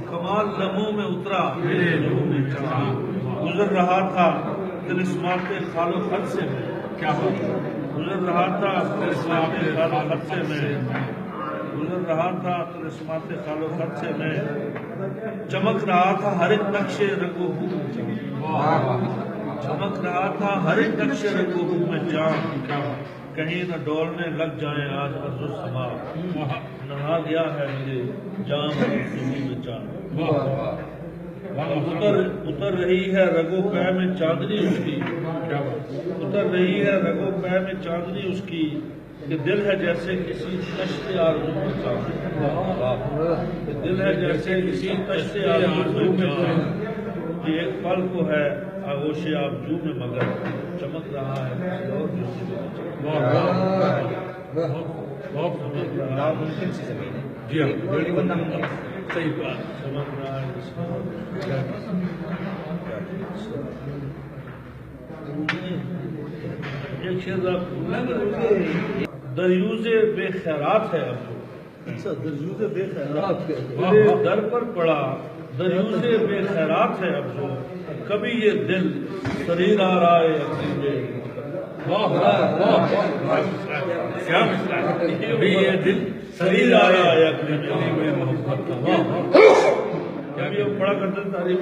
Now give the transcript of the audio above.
کمال لمحوں میں اترا میرے لہو میں چڑھا، گزر رہا تھا طلسمات خال و خط سے میں، کیا بات، گزر رہا تھا طلسمات خال و خط سے میں، گزر رہا تھا طلسمات خال و خط سے میں، چمک رہا تھا ہر ایک نقش رنگ و بو میں، چمک رہا تھا ہر ایک نقش رنگ و بو میں جان، کہیں نہ ڈولنے لگ جائیں آج عرض و سما، نہا گیا ہے میرے جام زمین میں چاند، اتر رہی ہے رگ و پے میں چاندنی اس کی، اتر رہی ہے رگ و پے میں چاندنی اس کی، کہ دل ہے جیسے کسی تشت آرزو میں چاند، کہ دل ہے جیسے کسی تشت آرزو میں چاند، یہ ایک پل کو ہے آغوش آبجو میں مگر چمک رہا ہے کسی اور جوشی میں، ناممکن سی زمین ہے، جی ہاں بالکل بندہ ممکن، صحیح بات، چمک رہا ہے کسی ایک شعر دریوز بے خیرات ہے اب جو، دریوز بے خیرات میرے در پر پڑا، دریوز بے خیرات ہے اب جو، کبھی یہ دل سریر آ رہا ہے اپنی میں، کبھی یہ دل سریر آ رہا ہے اپنی میں محبت کا، کبھی وہ پڑا کرتے تاریخ